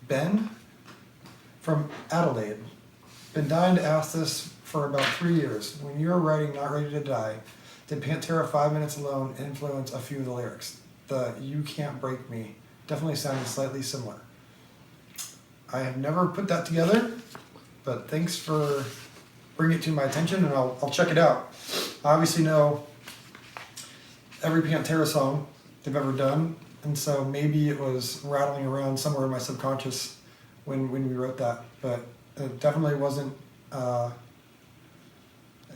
Ben from Adelaide. Been dying to ask this for about 3 years. When you were writing Not Ready to Die, did Pantera 5 Minutes Alone influence a few of the lyrics? The You Can't Break Me definitely sounded slightly similar. I have never put that together, but thanks for bringing it to my attention, and I'll check it out. I obviously know every Pantera song they've ever done, and so maybe it was rattling around somewhere in my subconscious when we wrote that, but it definitely wasn't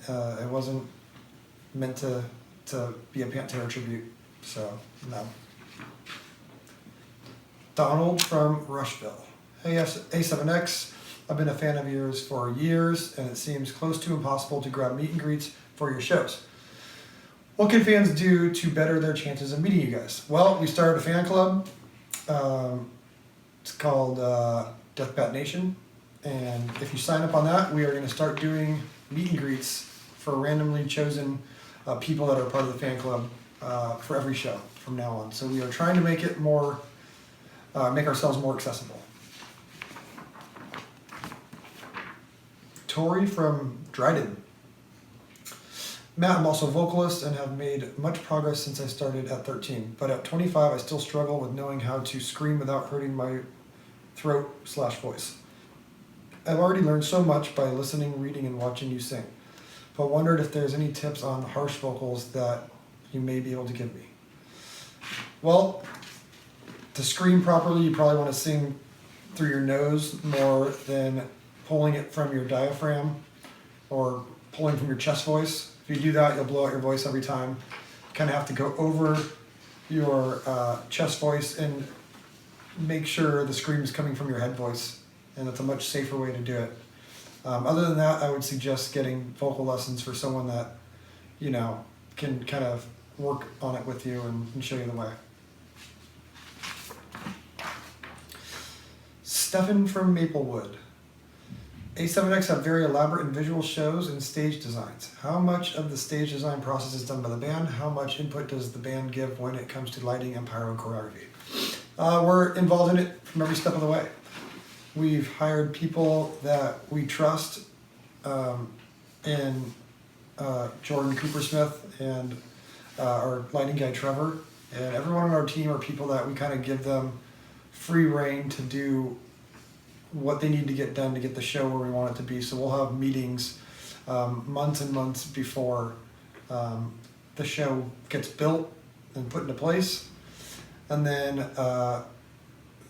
it wasn't meant to be a Pantera tribute, so no. Donald from Rushville. Hey A7X, I've been a fan of yours for years, and it seems close to impossible to grab meet and greets for your shows. What can fans do to better their chances of meeting you guys? Well, we started a fan club. It's called Death Bat Nation, and if you sign up on that, we are going to start doing meet and greets for randomly chosen people that are part of the fan club for every show from now on. So we are trying to make it more, make ourselves more accessible. Tori from Dryden. Matt, I'm also a vocalist and have made much progress since I started at 13, but at 25 I still struggle with knowing how to scream without hurting my throat/voice. I've already learned so much by listening, reading, and watching you sing, but wondered if there's any tips on harsh vocals that you may be able to give me. Well, to scream properly, you probably want to sing through your nose more than pulling it from your diaphragm or pulling from your chest voice. If you do that, you'll blow out your voice every time. You kind of have to go over your chest voice and make sure the scream is coming from your head voice, and that's a much safer way to do it. Other than that, I would suggest getting vocal lessons for someone that, you know, can kind of work on it with you and show you the way. Stefan from Maplewood. A7X have very elaborate and visual shows and stage designs. How much of the stage design process is done by the band? How much input does the band give when it comes to lighting and pyro choreography? We're involved in it from every step of the way. We've hired people that we trust in Jordan Coopersmith and our lighting guy Trevor, and everyone on our team are people that we kind of give them free reign to do what they need to get done to get the show where we want it to be. So we'll have meetings months and months before the show gets built and put into place. And then,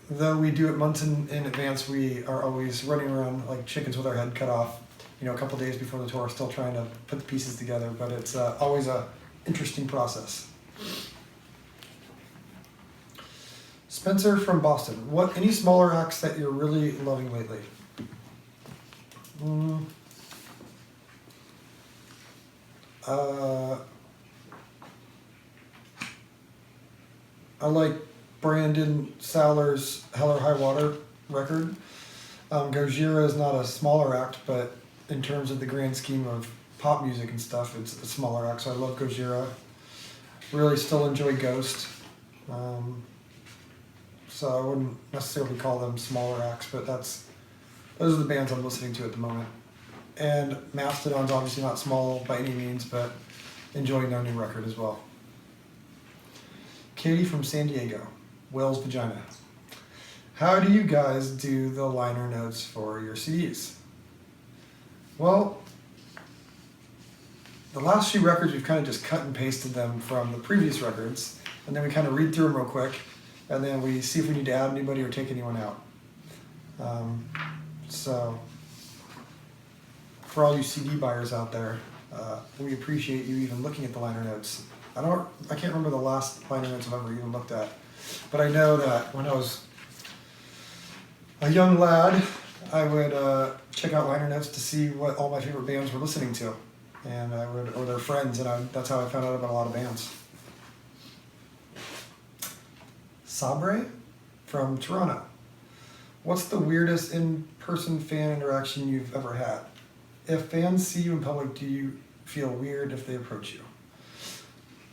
though we do it months in advance, we are always running around like chickens with our head cut off, you know, a couple days before the tour, still trying to put the pieces together, but it's always a interesting process. Spencer from Boston. Any smaller acts that you're really loving lately? I like Brandon Saller's Hell or High Water record. Gojira is not a smaller act, but in terms of the grand scheme of pop music and stuff, it's a smaller act, so I love Gojira. Really still enjoy Ghost. So I wouldn't necessarily call them smaller acts, but those are the bands I'm listening to at the moment. And Mastodon's obviously not small by any means, but enjoying their new record as well. Katie from San Diego, Whale's Vagina. How do you guys do the liner notes for your CDs? Well, the last few records we've kind of just cut and pasted them from the previous records, and then we kind of read through them real quick, and then we see if we need to add anybody or take anyone out. So for all you CD buyers out there, we appreciate you even looking at the liner notes. I can't remember the last liner notes I've ever even looked at, but I know that when I was a young lad, I would check out liner notes to see what all my favorite bands were listening to, and or their friends, and that's how I found out about a lot of bands. Sabre from Toronto. What's the weirdest in-person fan interaction you've ever had? If fans see you in public, do you feel weird if they approach you?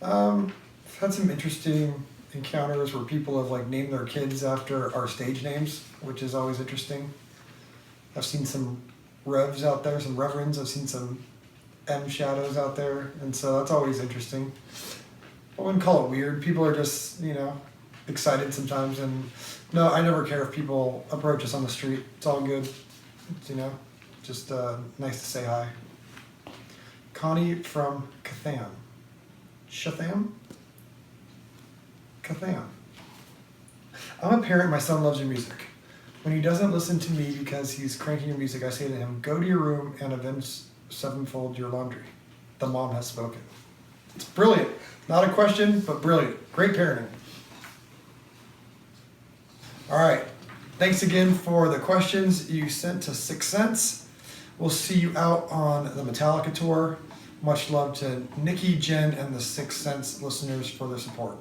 I've had some interesting encounters where people have like named their kids after our stage names, which is always interesting. I've seen some revs out there, some reverends. I've seen some M shadows out there, and so that's always interesting. I wouldn't call it weird. People are just, excited sometimes, and no, I never care if people approach us on the street. It's all good. It's, just nice to say hi. Connie from Cathan. Shatham? Cathan. I'm a parent. My son loves your music. When he doesn't listen to me because he's cranking your music, I say to him, go to your room and Avenged Sevenfold your laundry. The mom has spoken. It's brilliant. Not a question, but brilliant. Great parenting. All right. Thanks again for the questions you sent to 6 Cents. We'll see you out on the Metallica tour. Much love to Nikki, Jen, and the 6 Cents listeners for their support.